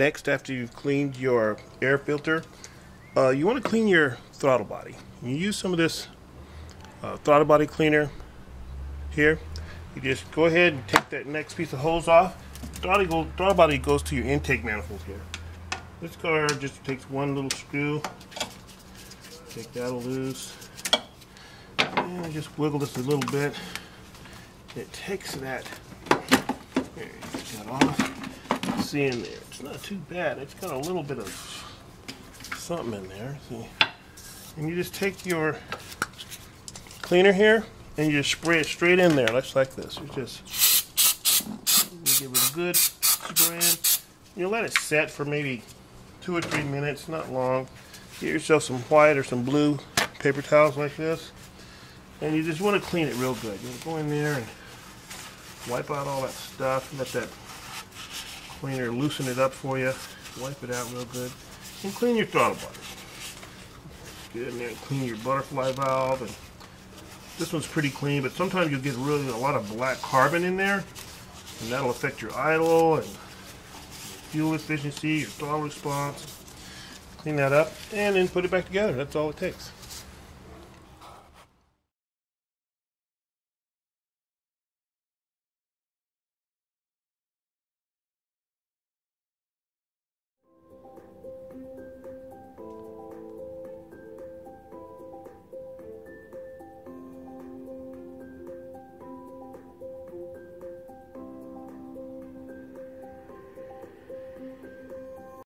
Next, after you've cleaned your air filter, you want to clean your throttle body. You use some of this throttle body cleaner here. You just go ahead and take that next piece of hose off. Throttle body goes to your intake manifold here. This car just takes one little screw. Take that loose. And just wiggle this a little bit. It takes that. There, you get that off. See in there. It's not too bad. It's got a little bit of something in there. See? And you just take your cleaner here and you just spray it straight in there, just like this. You give it a good spray. You let it set for maybe 2 or 3 minutes, not long. Get yourself some white or some blue paper towels like this, and you just want to clean it real good. You go in there and wipe out all that stuff. Let that cleaner loosen it up for you. Wipe it out real good, and clean your throttle body. Get in there and clean your butterfly valve. And this one's pretty clean, but sometimes you'll get really a lot of black carbon in there, and that'll affect your idle and fuel efficiency, your throttle response. Clean that up and then put it back together. That's all it takes.